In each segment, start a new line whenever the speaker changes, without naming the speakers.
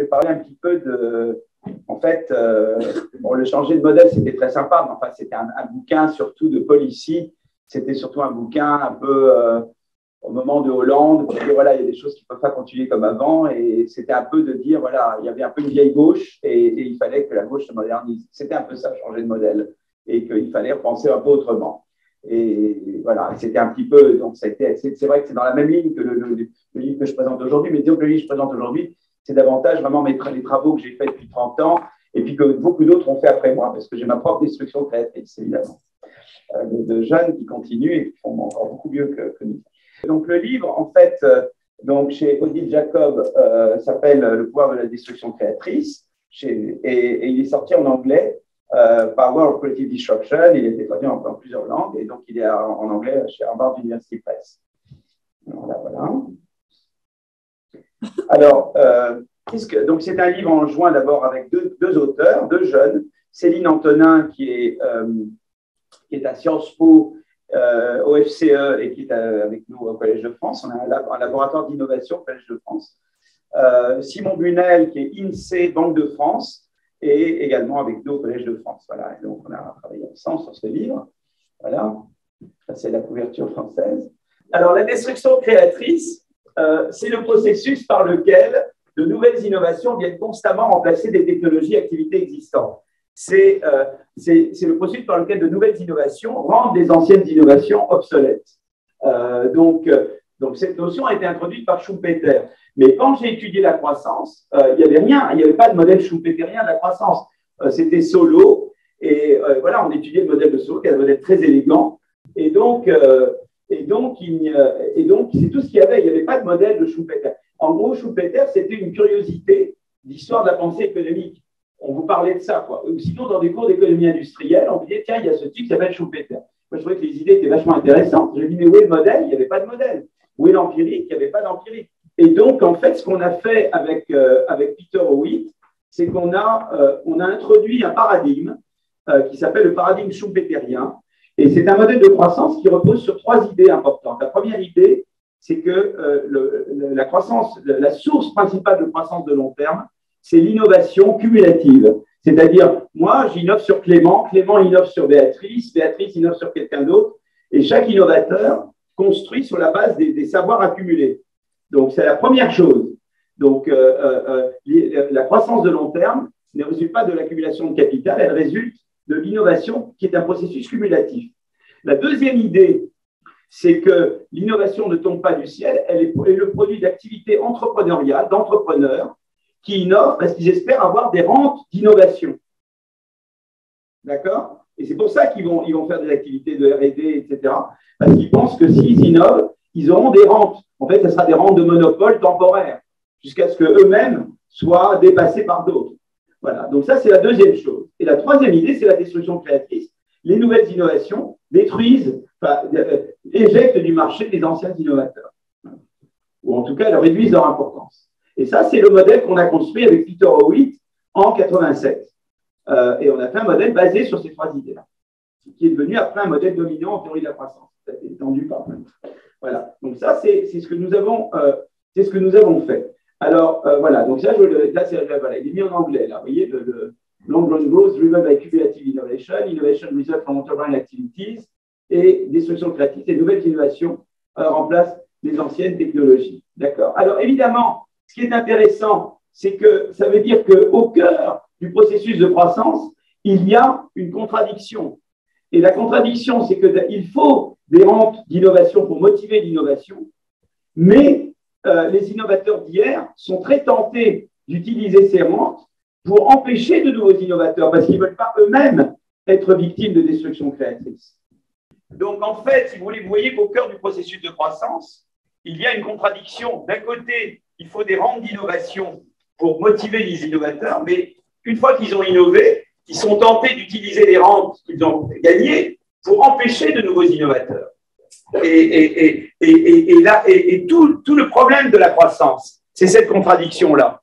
vais parler un petit peu de… En fait, bon, le changer de modèle, c'était très sympa, mais enfin, c'était un bouquin surtout de Paul ici. C'était surtout un bouquin un peu au moment de Hollande, pour dire voilà, il y a des choses qui ne peuvent pas continuer comme avant. Et c'était un peu de dire voilà, il y avait un peu une vieille gauche et il fallait que la gauche se modernise. C'était un peu ça, changer de modèle. Et qu'il fallait repenser un peu autrement. Et voilà, c'était un petit peu. Donc, c'est vrai que c'est dans la même ligne que le livre que je présente aujourd'hui. Mais disons que le livre que je présente aujourd'hui, c'est davantage vraiment les travaux que j'ai faits depuis 30 ans et puis que beaucoup d'autres ont fait après moi, parce que j'ai ma propre destruction créatrice, évidemment. De jeunes qui continuent et qui font encore beaucoup mieux que nous. Donc, le livre, en fait, donc chez Odile Jacob, s'appelle Le pouvoir de la destruction créatrice et il est sorti en anglais. Power of Creative Disruption, il a été traduit en plusieurs langues et donc il est en anglais chez Harvard University Press. Voilà. Alors, donc c'est un livre en juin d'abord avec deux auteurs, deux jeunes, Céline Antonin qui est à Sciences Po, au FCE et qui est avec nous au Collège de France. On a un laboratoire d'innovation au Collège de France. Simon Bunel qui est INSEE, Banque de France, et également avec nous au Collège de France. Voilà. Et donc, on a travaillé ensemble sur ce livre. Voilà. Ça, c'est la couverture française. Alors, la destruction créatrice, c'est le processus par lequel de nouvelles innovations viennent constamment remplacer des technologies et activités existantes. C'est le processus par lequel de nouvelles innovations rendent des anciennes innovations obsolètes. Donc, cette notion a été introduite par Schumpeter. Mais quand j'ai étudié la croissance, il n'y avait rien, il n'y avait pas de modèle schumpeterien de la croissance. C'était Solow, et voilà, on étudiait le modèle de Solow, qui est un modèle très élégant. Et donc c'est tout ce qu'il y avait. Il n'y avait pas de modèle de Schumpeter. En gros, Schumpeter, c'était une curiosité d'histoire de la pensée économique. On vous parlait de ça, quoi. Sinon, dans des cours d'économie industrielle, on vous disait, tiens, il y a ce type qui s'appelle Schumpeter. Moi, je trouvais que les idées étaient vachement intéressantes. Je me dis, mais où est le modèle? Il n'y avait pas de modèle. Où est l'empirique? Il n'y avait pas d'empirique. Et donc, en fait, ce qu'on a fait avec Peter Howitt, c'est qu'on a introduit un paradigme qui s'appelle le paradigme schumpeterien. Et c'est un modèle de croissance qui repose sur trois idées importantes. La première idée, c'est que la croissance, la source principale de croissance de long terme, c'est l'innovation cumulative. C'est-à-dire, moi, j'innove sur Clément, Clément innove sur Béatrice, Béatrice innove sur quelqu'un d'autre, et chaque innovateur construit sur la base des savoirs accumulés. Donc, c'est la première chose. Donc, la croissance de long terme ne résulte pas de l'accumulation de capital, elle résulte de l'innovation qui est un processus cumulatif. La deuxième idée, c'est que l'innovation ne tombe pas du ciel, elle est le produit d'activités entrepreneuriales, d'entrepreneurs qui innovent parce qu'ils espèrent avoir des rentes d'innovation. D'accord? Et c'est pour ça qu'ils vont faire des activités de R&D, etc. Parce qu'ils pensent que s'ils innovent, ils auront des rentes. En fait, ce sera des rentes de monopole temporaires, jusqu'à ce qu'eux-mêmes soient dépassés par d'autres. Voilà, donc ça, c'est la deuxième chose. Et la troisième idée, c'est la destruction créatrice. Les nouvelles innovations détruisent, éjectent du marché les anciens innovateurs. Ou en tout cas, elles réduisent leur importance. Et ça, c'est le modèle qu'on a construit avec Peter Howitt en 87. Et on a fait un modèle basé sur ces trois idées-là, qui est devenu après un modèle dominant en théorie de la croissance. Ça a été étendu par plein. Voilà, donc ça, c'est ce que nous avons fait. Alors, voilà, donc ça, voilà, il est mis en anglais, là, vous voyez, le Long Run Growth Driven by Cumulative Innovation, Innovation Result from Entrepreneurial Activities, et destruction créative, et nouvelles innovations remplacent les anciennes technologies. D'accord? Alors, évidemment, ce qui est intéressant, c'est que ça veut dire qu'au cœur du processus de croissance, il y a une contradiction. Et la contradiction, c'est qu'il faut des rentes d'innovation pour motiver l'innovation, mais les innovateurs d'hier sont très tentés d'utiliser ces rentes pour empêcher de nouveaux innovateurs, parce qu'ils ne veulent pas eux-mêmes être victimes de destruction créatrice. Donc, en fait, si vous voulez, vous voyez qu'au cœur du processus de croissance, il y a une contradiction. D'un côté, il faut des rentes d'innovation pour motiver les innovateurs, mais une fois qu'ils ont innové, ils sont tentés d'utiliser les rentes qu'ils ont gagnées pour empêcher de nouveaux innovateurs. Et tout le problème de la croissance, c'est cette contradiction-là.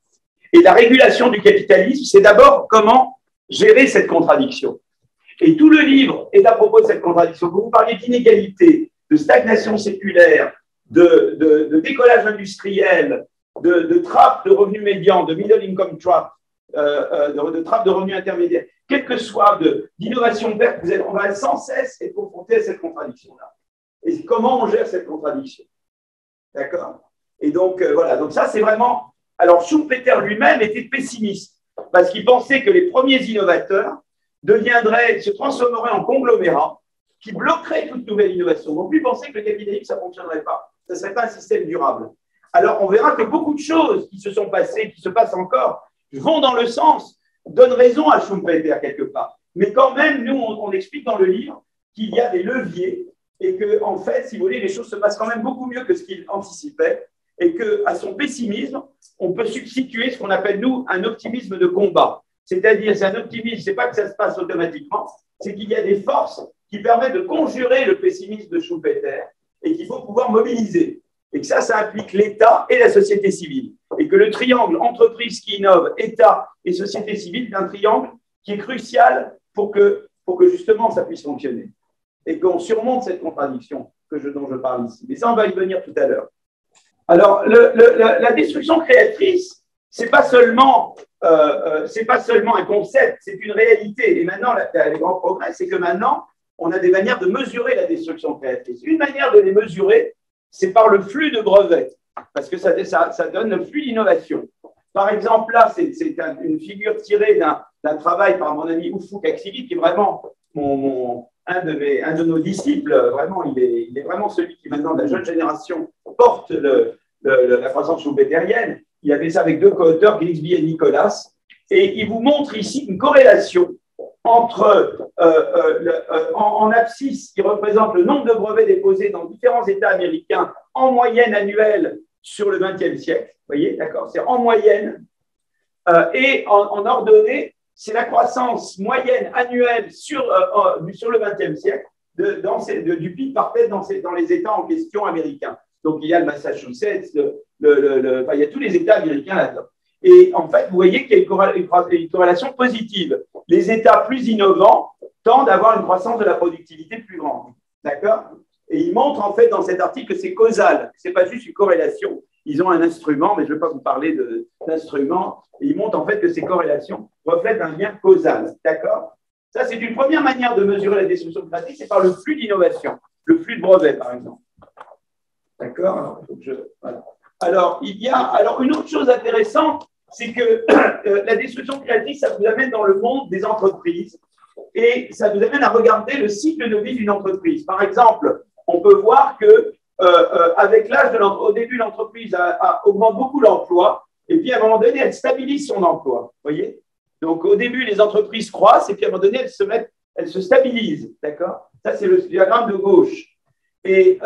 Et la régulation du capitalisme, c'est d'abord comment gérer cette contradiction. Et tout le livre est à propos de cette contradiction. Quand vous parlez d'inégalité, de stagnation séculaire, de décollage industriel de trappe de revenus médians, de middle income trap, de trappe de revenus intermédiaires, quelle que soit d'innovation verte, on va sans cesse être confronté à cette contradiction-là. Et comment on gère cette contradiction? D'accord? Et donc, voilà. Donc, ça, c'est vraiment. Alors, Schumpeter lui-même était pessimiste parce qu'il pensait que les premiers innovateurs se transformeraient en conglomérats qui bloqueraient toute nouvelle innovation. Donc, lui pensait que le capitalisme, ça ne fonctionnerait pas. Ce ne serait pas un système durable. Alors, on verra que beaucoup de choses qui se sont passées, qui se passent encore, vont dans le sens, donnent raison à Schumpeter quelque part. Mais quand même, nous, on explique dans le livre qu'il y a des leviers et que, en fait, si vous voulez, les choses se passent quand même beaucoup mieux que ce qu'il anticipait et qu'à son pessimisme, on peut substituer ce qu'on appelle, nous, un optimisme de combat. C'est-à-dire, c'est un optimisme, ce n'est pas que ça se passe automatiquement, c'est qu'il y a des forces qui permettent de conjurer le pessimisme de Schumpeter et qu'il faut pouvoir mobiliser. Et que ça implique l'État et la société civile. Et que le triangle entreprise qui innove, État et société civile est un triangle qui est crucial pour que justement ça puisse fonctionner. Et qu'on surmonte cette contradiction dont je parle ici. Mais ça, on va y venir tout à l'heure. Alors, la destruction créatrice, ce n'est pas seulement un concept, c'est une réalité. Et maintenant, les grands progrès, c'est que maintenant, on a des manières de mesurer la destruction créatrice. Une manière de les mesurer, c'est par le flux de brevets, parce que ça donne le flux d'innovation. Par exemple, là, c'est une figure tirée d'un travail par mon ami Ufuk Aksili, qui est vraiment un de nos disciples. Vraiment, il est vraiment celui qui, maintenant, de la jeune génération, porte la croissance schumpeterienne. Il y avait ça avec deux co-auteurs, Gillespie et Nicolas, et il vous montre ici une corrélation entre, en abscisse, qui représente le nombre de brevets déposés dans différents États américains en moyenne annuelle sur le XXe siècle. Vous voyez, d'accord? C'est en moyenne. Et en ordonnée, c'est la croissance moyenne annuelle sur le XXe siècle du PIB par tête dans les États en question américains. Donc, il y a le Massachusetts, il y a tous les États américains là-dedans. Et en fait, vous voyez qu'il y a une corrélation positive. Les États plus innovants tendent à avoir une croissance de la productivité plus grande. D'accord? Et ils montrent en fait dans cet article que c'est causal. Ce n'est pas juste une corrélation. Ils ont un instrument, mais je ne vais pas vous parler d'instrument. Ils montrent en fait que ces corrélations reflètent un lien causal. D'accord? Ça, c'est une première manière de mesurer la destruction créatrice, c'est par le flux d'innovation, le flux de brevets, par exemple. D'accord? Voilà. Alors, il y a une autre chose intéressante, c'est que la destruction créatrice, ça vous amène dans le monde des entreprises et ça nous amène à regarder le cycle de vie d'une entreprise. Par exemple, on peut voir que avec l'âge au début, l'entreprise augmente beaucoup l'emploi et puis à un moment donné, elle stabilise son emploi. Vous voyez? Donc, au début, les entreprises croissent et puis à un moment donné, elles se stabilisent. D'accord? Ça, c'est le diagramme de gauche. Et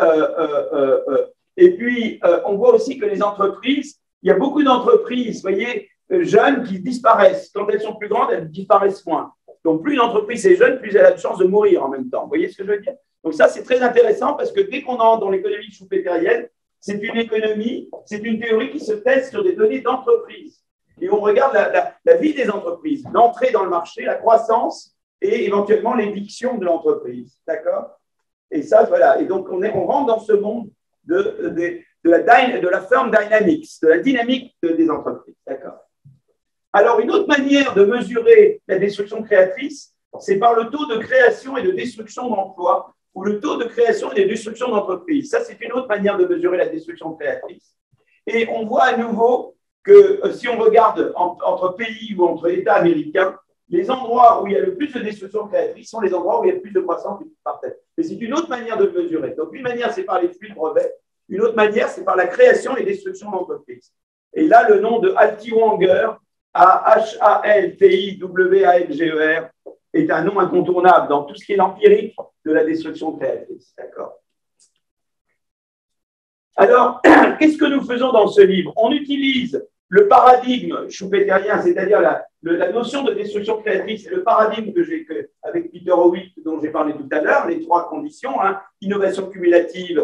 puis, on voit aussi que les entreprises, il y a beaucoup d'entreprises, vous voyez, jeunes qui disparaissent. Quand elles sont plus grandes, elles disparaissent moins. Donc, plus une entreprise est jeune, plus elle a de chances de mourir en même temps. Vous voyez ce que je veux dire? Donc, ça, c'est très intéressant parce que dès qu'on entre dans l'économie schumpeterienne, c'est une économie, c'est une théorie qui se teste sur des données d'entreprise. Et on regarde la vie des entreprises, l'entrée dans le marché, la croissance et éventuellement l'éviction de l'entreprise. D'accord? Et ça, voilà. Et donc, on rentre dans ce monde de la firm dynamics, de la dynamique des entreprises. D'accord. Alors, une autre manière de mesurer la destruction créatrice, c'est par le taux de création et de destruction d'emplois ou le taux de création et de destruction d'entreprises. Ça, c'est une autre manière de mesurer la destruction créatrice. Et on voit à nouveau que si on regarde entre pays ou entre États américains, les endroits où il y a le plus de destruction créatrice sont les endroits où il y a le plus de croissance par tête. Mais c'est une autre manière de le mesurer. Donc, une manière, c'est par les flux de brevets. Une autre manière, c'est par la création et destruction d'entreprises. Et là, le nom de Haltiwanger, Haltiwanger, est un nom incontournable dans tout ce qui est l'empirique de la destruction créatrice. D'accord. Alors, qu'est-ce que nous faisons dans ce livre? On utilise le paradigme schumpeterien, c'est-à-dire la notion de destruction créatrice, c'est le paradigme avec Peter Howitt, dont j'ai parlé tout à l'heure, les trois conditions, innovation cumulative,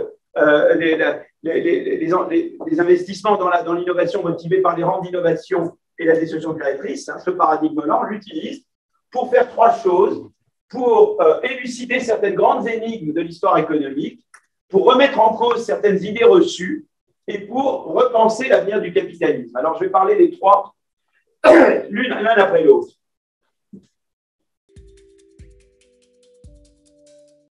les investissements dans l'innovation motivés par les rangs d'innovation et la destruction créatrice. Ce paradigme-là, on l'utilise pour faire trois choses, pour élucider certaines grandes énigmes de l'histoire économique, pour remettre en cause certaines idées reçues et pour repenser l'avenir du capitalisme. Alors, je vais parler des trois, l'un après l'autre.